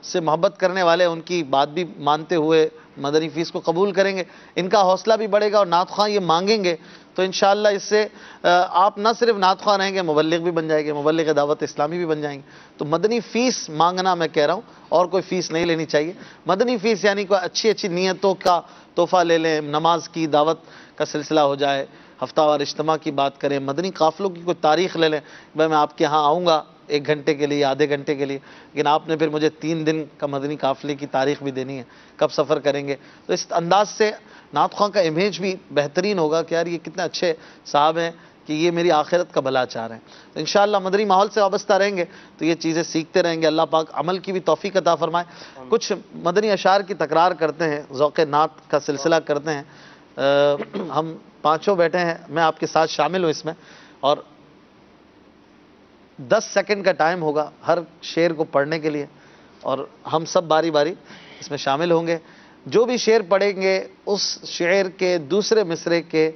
سے محبت کرنے والے ان کی بات بھی مانتے ہوئے مدنی فیس کو قبول کریں گے, ان کا حوصلہ بھی بڑھے گا, اور نعت خواں یہ مانگیں گے تو انشاءاللہ اس سے آپ نہ صرف نعت خواں رہیں گے, مبلغ بھی بن جائیں گے, مبلغ دعوت اسلامی بھی بن جائیں گے. تو مدنی فیس مانگنا میں کہہ رہا ہوں, اور کوئی فیس نہیں لینی چاہیے. مدنی فیس یعنی کوئی اچھی اچھی نیتوں کا تحفہ لے لیں, نماز کی دعوت کا سلسلہ ہو جائے, ہفتہ وار اجتماع کی بات کریں, مدنی قافلوں کی کوئی تاریخ لے لیں, بھائی میں آپ کے ہاں آؤں گا 1 گھنٹے کے لیے, آدھے گھنٹے کے لیے, لیکن آپ نے پھر مجھے 3 دن کا مدنی قافلے کی تاریخ بھی دینی ہے, کب سفر کریں گے. تو اس انداز سے نعت خواں کا امیج بھی بہترین ہوگا کہ یار یہ کتنے اچھے صاحب ہیں کہ یہ میری آخرت کا بھلا چاہ رہے ہیں. تو انشاءاللہ مدنی ماحول سے وابستہ رہیں گے تو یہ چیزیں سیکھتے رہیں گے. اللہ پاک عمل کی بھی توفیق عطا فرمائے. کچھ مدنی اشعار کی تکرار کرتے ہیں, ذوق نعت کا سلسلہ کرتے ہیں. ہم 5 بیٹھے ہیں, میں آپ کے ساتھ شامل ہوں اس میں, اور 10 سیکنڈ کا ٹائم ہوگا ہر شعر کو پڑھنے کے لیے, اور ہم سب باری باری اس میں شامل ہوں گے. جو بھی شعر پڑھیں گے اس شعر کے دوسرے مصرے کے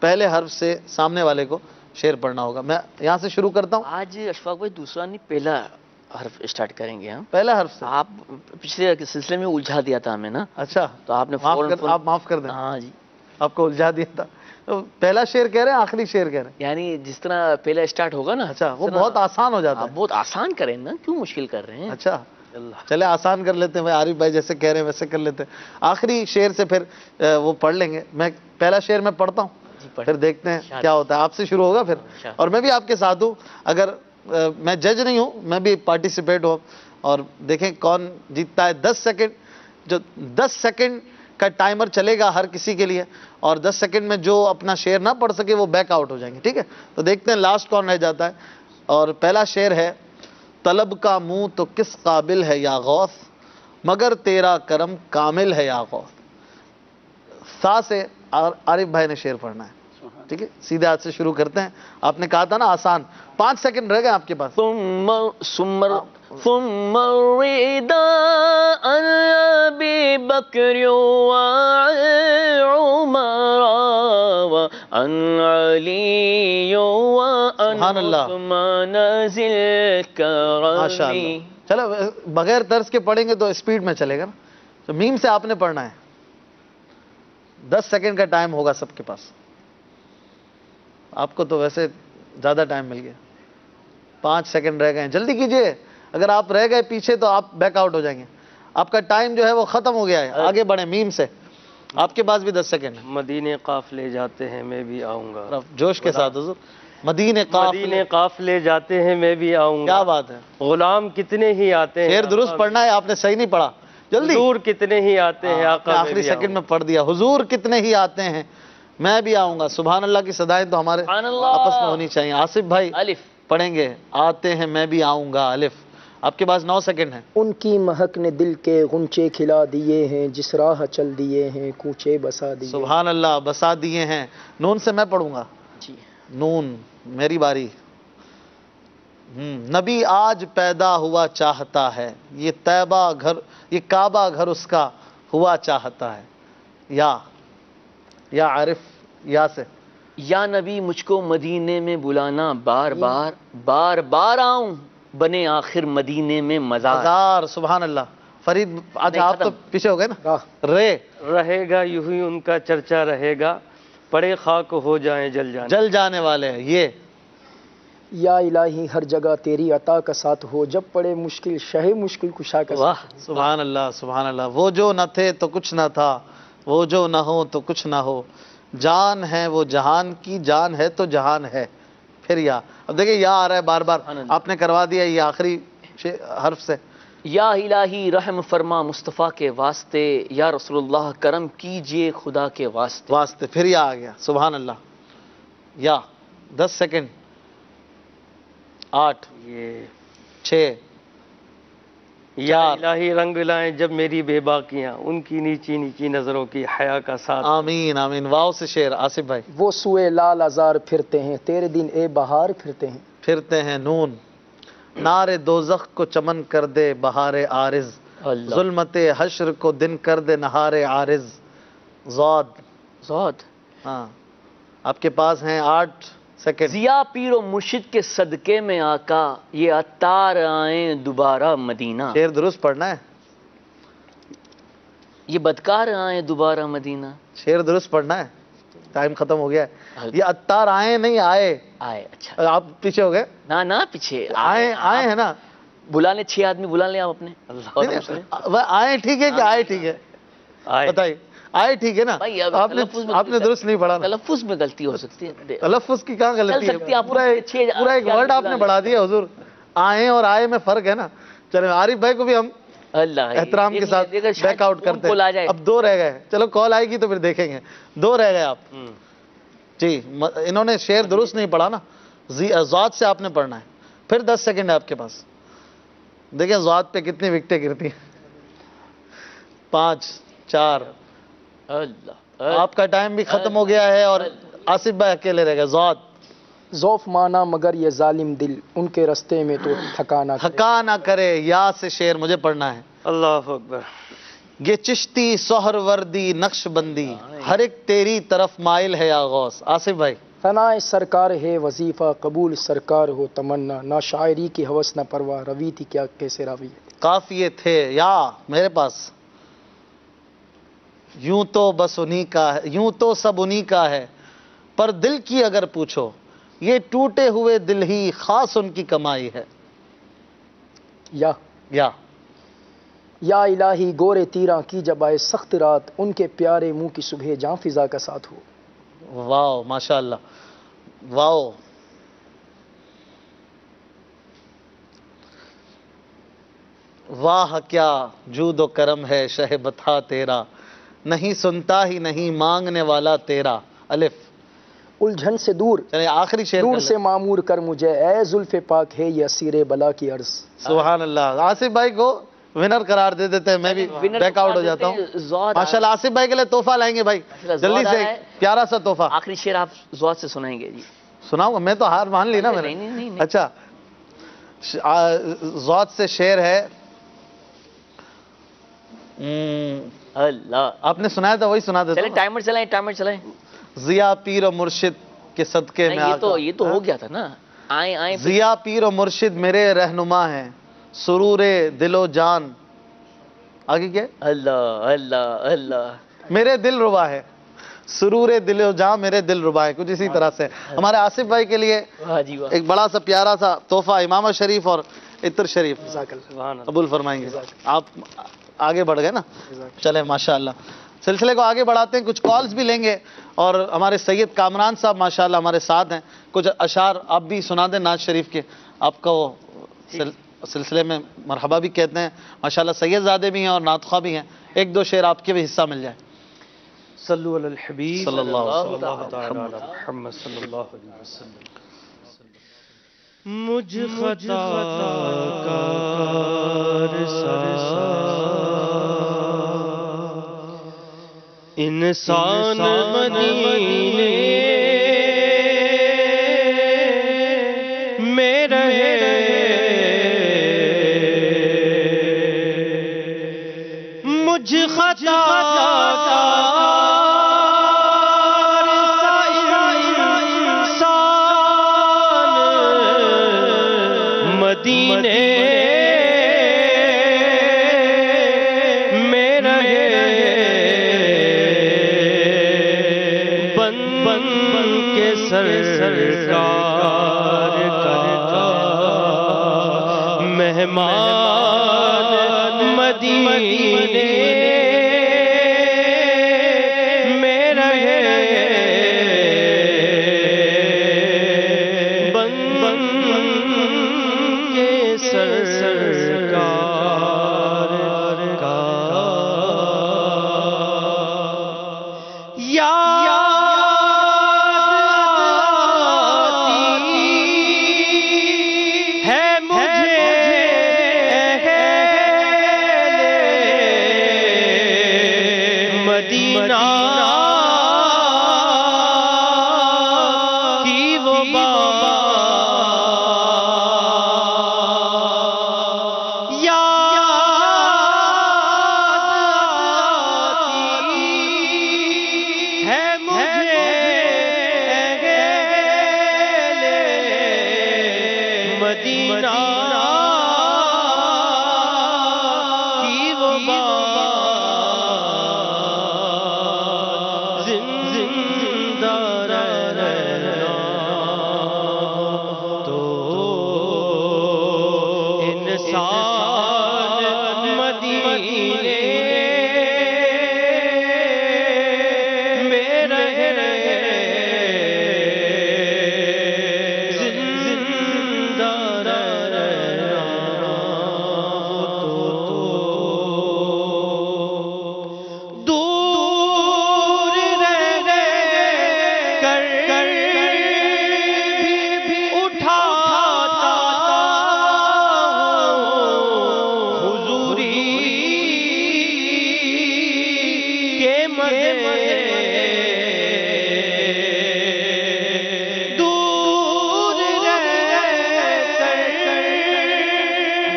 پہلے حرف سے سامنے والے کو شعر پڑھنا ہوگا. میں یہاں سے شروع کرتا ہوں. آج اشفاق بھائی دوسرا نہیں پہلا حرف اسٹارٹ کریں گے. ہم پہلا حرف سے. آپ پچھلے سلسلے میں الجھا دیا تھا ہمیں نا. اچھا, تو آپ نے آپ معاف کر دیں. ہاں جی, آپ کو الجھا دیا تھا. پہلا شعر کہہ رہے ہیں آخری شعر کہہ رہے ہیں؟ یعنی جس طرح پہلا اسٹارٹ ہوگا نا. اچھا, وہ بہت آسان ہو جاتا ہے. بہت آسان کریں نا, کیوں مشکل کر رہے ہیں. اچھا چلے آسان کر لیتے ہیں, عارف بھائی جیسے کہہ رہے ہیں ویسے کر لیتے ہیں. آخری شعر سے پھر وہ پڑھ لیں گے. میں پہلا شعر میں پڑھتا ہوں, پھر دیکھتے ہیں کیا ہوتا ہے. آپ سے شروع ہوگا پھر, اور میں بھی آپ کے ساتھ ہوں. اگر میں جج نہیں ہوں, میں بھی پارٹیسپیٹ ہوں, اور دیکھیں کون جیتتا ہے. 10 سیکنڈ, جو 10 سیکنڈ کا ٹائمر چلے گا ہر کسی کے لیے, اور 10 سیکنڈ میں جو اپنا شعر نہ پڑھ سکے وہ بیک آؤٹ ہو جائیں گے. ٹھیک ہے, تو دیکھتے ہیں لاسٹ کون رہ جاتا ہے. اور پہلا شعر ہے, طلب کا منہ تو کس قابل ہے یا غوث, مگر تیرا کرم کامل ہے یا غوث. سا سے عارف بھائی نے شعر پڑھنا ہے. ٹھیک ہے, سیدھے ہاتھ سے شروع کرتے ہیں. آپ نے کہا تھا نا آسان. 5 سیکنڈ رہ گئے آپ کے پاس. ثم الرضا عن ابي بكر وعمر وعن علي وعن عثمان ذي الكرم. ماشاءاللہ. چلو بغیر طرز کے پڑھیں گے تو اسپیڈ میں چلے گا نا. تو میم سے آپ نے پڑھنا ہے. 10 سیکنڈ کا ٹائم ہوگا سب کے پاس. آپ کو تو ویسے زیادہ ٹائم مل گیا. 5 سیکنڈ رہ گئے, جلدی کیجئے. اگر آپ رہ گئے پیچھے تو آپ بیک آؤٹ ہو جائیں گے. آپ کا ٹائم جو ہے وہ ختم ہو گیا ہے. آگے بڑھیں میم سے. آپ کے پاس بھی 10 سیکنڈ ہے. مدینے قافلے جاتے ہیں میں بھی آؤں گا. جوش کے ساتھ حضور. مدینے قافلے جاتے ہیں میں بھی آؤں گا. کیا بات ہے. غلام کتنے ہی آتے ہیں. شعر درست پڑھنا ہے, آپ نے صحیح نہیں پڑھا. جلدی. حضور کتنے ہی آتے ہیں. آخری سیکنڈ میں پڑھ دیا. حضور کتنے ہی آتے ہیں میں بھی آؤں گا. سبحان اللہ کی صدائیں تو ہمارے آپس میں ہونی چاہیے. آصف بھائی الف پڑھیں گے. آتے ہیں میں بھی آؤں گا. الف. آپ کے پاس 9 سیکنڈ ہیں. ان کی مہک نے دل کے غنچے کھلا دیے ہیں، جس راہ چل دیے ہیں کوچے بسا دیے. سبحان اللہ، بسا دیے ہیں. نون سے میں پڑھوں گا. جی نون میری باری. نبی آج پیدا ہوا چاہتا ہے، یہ طیبہ گھر، یہ کعبہ گھر اس کا ہوا چاہتا ہے. یا عارف، یا سے. یا نبی مجھ کو مدینے میں بلانا، بار بار بار بار آؤں، بنے آخر مدینے میں مزار. ہزار. سبحان اللہ. فرید آج آپ تو پیچھے ہو گئے نا. رے رہے گا یوں ہی ان کا چرچا رہے گا، پڑے خاک ہو جائیں جل جانے والے ہیں. یہ یا الہی ہر جگہ تیری عطا کا ساتھ ہو، جب پڑے مشکل شہ مشکل کشا کا واہ. سبحان اللہ سبحان اللہ. وہ جو نہ تھے تو کچھ نہ تھا، وہ جو نہ ہو تو کچھ نہ ہو، جان ہے وہ جہان کی، جان ہے تو جہان ہے. پھر یا اب دیکھیں یا آ رہا ہے بار بار، آپ نے کروا دیا یہ آخری حرف سے. یا الہی رحم فرما مصطفیٰ کے واسطے، یا رسول اللہ کرم کیجئے خدا کے واسطے. پھر یا آ گیا. سبحان اللہ. یا 10 سیکنڈ. 8 یہ 6 یا الہی رنگ لائیں جب میری بے باکیاں، ان کی نیچی نیچی نظروں کی حیا کا ساتھ. آمین آمین. واو سے شعر آصف بھائی. وہ سوئے لال ازار پھرتے ہیں، تیرے دن اے بہار پھرتے ہیں. نون. نار دوزخ کو چمن کر دے بہار عارض، ظلمت حشر کو دن کر دے نہار عارض. ضاد. ہاں آپ کے پاس ہیں 8 سیکنڈ. ضیا پیر و مرشد کے صدقے میں آقا، یہ عطار آئیں دوبارہ مدینہ. شعر درست پڑھنا ہے. یہ بدکار آئیں دوبارہ مدینہ. شعر درست پڑھنا ہے. ٹائم ختم ہو گیا ہے. یہ عطار آئے نہیں آئے. اچھا آپ پیچھے ہو گئے. نہ پیچھے آئے ہیں نا. بلا لیں 6 آدمی بلا لیں آپ اپنے. آئے ٹھیک ہے کہ آئے ٹھیک ہے؟ بتائیے. آئے ٹھیک ہے نا. آپ نے درست نہیں پڑھا. تلفظ میں غلطی ہو سکتی ہے. تلفظ کی کہاں غلطی ہے؟ پورا ایک ورڈ آپ نے بڑھا دیا حضور. آئے اور آئے میں فرق ہے نا. چلے عارف بھائی کو بھی ہم احترام کے ساتھ بیک آؤٹ کرتے ہیں. اب 2 رہ گئے. چلو کال آئے گی تو پھر دیکھیں گے. 2 رہ گئے آپ. جی انہوں نے شعر درست نہیں پڑھا نا. ذات سے آپ نے پڑھنا ہے. پھر 10 سیکنڈ ہے آپ کے پاس. دیکھیں ذات پہ کتنی وکٹیں گرتی ہیں. 5 4. آپ کا ٹائم بھی ختم ہو گیا ہے اور آصف بھائی اکیلے رہ گئے. ذات. ذوف مانا مگر یہ ظالم دل، ان کے رستے میں تو تھکا نہ کرے. یا سے شعر مجھے پڑھنا ہے. اللہ اکبر. یہ چشتی سہر وردی نقش بندی، ہر ایک تیری طرف مائل ہے یا غوث. آصف بھائی. ثنائے سرکار ہے وظیفہ، قبول سرکار ہو تمنا، نہ شاعری کی ہوس نہ پرواہ، روی تھی کیا کیسے راوی. قافیے تھے. یا میرے پاس. یوں تو بس انہی کا ہے، یوں تو سب انہی کا ہے، پر دل کی اگر پوچھو یہ ٹوٹے ہوئے دل ہی خاص ان کی کمائی ہے. یا الہی گورے تیراں کی جب آئے سخت رات، ان کے پیارے منہ کی صبح جاں فضا کا ساتھ ہو. واو ماشاء اللہ. واو. واہ کیا جود و کرم ہے شہ بتا تیرا، نہیں سنتا ہی نہیں مانگنے والا تیرا. الف. الجھن سے دور، چلے آخری شعر دور سے معمور کر مجھے، اے زلف پاک ہے یہ اسیر بلا کی عرض. سبحان اللہ. آصف بھائی کو ونر قرار دے دیتے ہیں. میں بھی بیک آؤٹ ہو جاتا ہوں. ماشاءاللہ آصف بھائی کے لیے تحفہ لائیں گے بھائی جلدی سے. پیارا سا تحفہ. آخری شعر آپ ذوات سے سنائیں گے. جی سناؤں گا. میں تو ہار مان لی نا میں نے. اچھا ذوات سے شعر ہے. اللہ آپ نے سنایا تھا وہی سنا دیتا ہوں. ٹائمر چلائیں. ضیا پیر و مرشد کے صدقے میں یہ تو ہو گیا تھا نا. آئیں ضیا پیر و مرشد میرے رہنما ہیں، سرور دل و جان. آگے کیا؟ اللہ اللہ اللہ. میرے دل ربا ہے، سرور دل و جان میرے دل ربا ہے. کچھ اسی طرح سے ہمارے آصف بھائی کے لیے ایک بڑا سا پیارا سا تحفہ امامہ شریف اور عطر شریف قبول فرمائیں گے. آپ آگے بڑھ گئے نا. چلے ماشاءاللہ سلسلے کو آگے بڑھاتے ہیں. کچھ کالز بھی لیں گے اور ہمارے سید کامران صاحب ماشاءاللہ ہمارے ساتھ ہیں. کچھ اشعار آپ بھی سنا دیں نعت شریف کے. آپ کا وہ سلسلے میں مرحبا بھی کہتے ہیں ماشاءاللہ. سید زادے بھی ہیں اور نعت خواہ بھی ہیں. 1-2 شعر آپ کے بھی حصہ مل جائے. صلو علی الحبیب صلی اللہ علیہ وسلم. محمد صلی اللہ علیہ وسلم. مجھ خطا کار سا انسان مدینے میں رہے، مجھ خطا مدینے میں رہے، بن کے سرکار کا مہمان مدینے میں رہے، بن سرکار کا یاد آتی ہے مجھے مدینہ کی وہ بات، مدینہ کی وہ بات، زندہ رہنا تو انسان مدینے میں رہے، دور رہ کر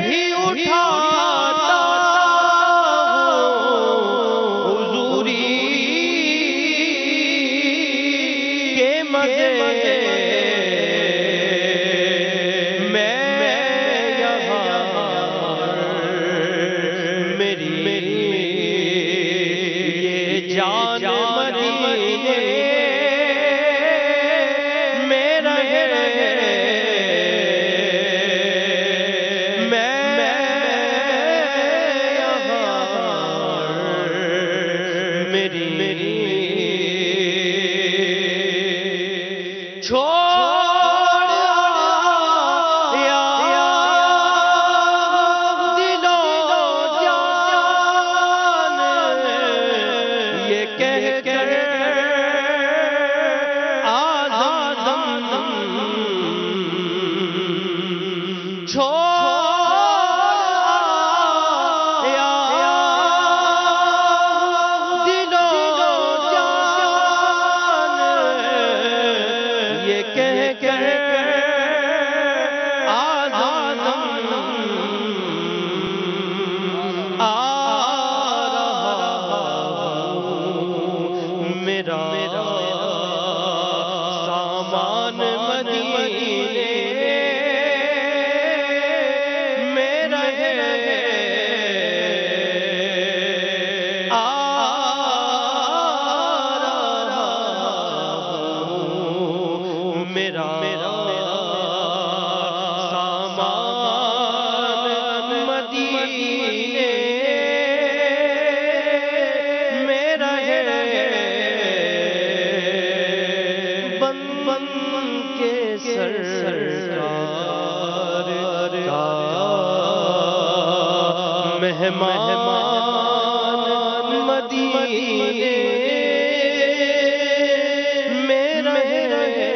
بھی اٹھاتا حضوری کے مزے، میں یہاں میری یہ جان مدینے میں رہے، میں یہاں میری چھوڑ یا دلو جان یہ کہہ کر آزادم چھوڑ یا دلو جان یہ کہہ کر آزادم آ رہا میرا سامان مدینے میں رہے، آ رہا میرا سامان مدینے میں رہے، بن کے سرکار کا مہمان مدینے میں رہے۔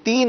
3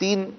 3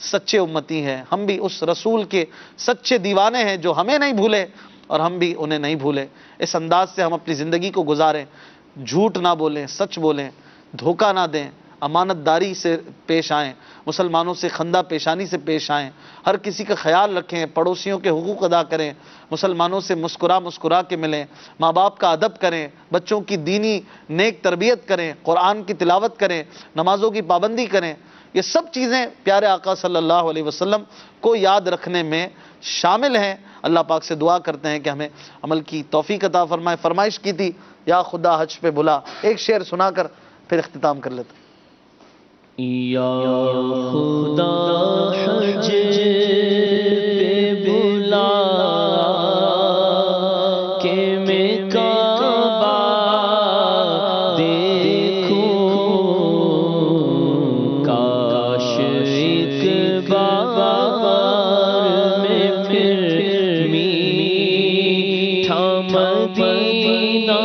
سچے امتی ہیں, ہم بھی اس رسول کے سچے دیوانے ہیں جو ہمیں نہیں بھولے اور ہم بھی انہیں نہیں بھولے. اس انداز سے ہم اپنی زندگی کو گزاریں, جھوٹ نہ بولیں, سچ بولیں, دھوکہ نہ دیں, امانت داری سے پیش آئیں, مسلمانوں سے خندہ پیشانی سے پیش آئیں, ہر کسی کا خیال رکھیں, پڑوسیوں کے حقوق ادا کریں, مسلمانوں سے مسکرا کے ملیں, ماں باپ کا ادب کریں, بچوں کی دینی نیک تربیت کریں, قرآن کی تلاوت کریں, نمازوں کی پابندی کریں. یہ سب چیزیں پیارے آقا صلی اللہ علیہ وسلم کو یاد رکھنے میں شامل ہیں. اللہ پاک سے دعا کرتے ہیں کہ ہمیں عمل کی توفیق عطا فرمائے. فرمائش کی تھی یا خدا حج پہ بلا, ایک شعر سنا کر پھر اختتام کر لیتے ہیں. یا خدا حج پہ بلا کہ میں کعبہ دیکھوں, کاش ایک بار میں پھر میٹھا مدینہ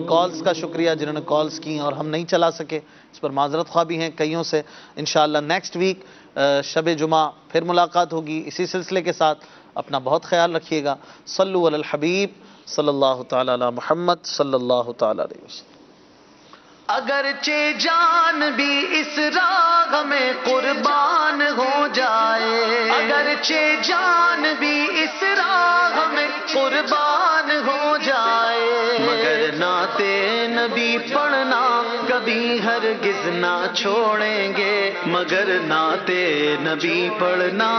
کالز کا شکریہ جنہوں نے کالز کی اور ہم نہیں چلا سکے, اس پر معذرت خواہ بھی ہیں کئیوں سے. انشاءاللہ نیکسٹ ویک شب جمعہ پھر ملاقات ہوگی اسی سلسلے کے ساتھ. اپنا بہت خیال رکھیے گا. صلو علی الحبیب صلی اللہ تعالی علی محمد صلی اللہ تعالی علیہ وسلم. اگرچہ جان بھی اس راہ میں قربان ہو جائے, اگرچہ جان بھی اس راہ میں قربان ہو جائے, مگر نعت نبی پڑھنا کبھی ہرگز نہ چھوڑیں گے, مگر نعت نبی پڑھنا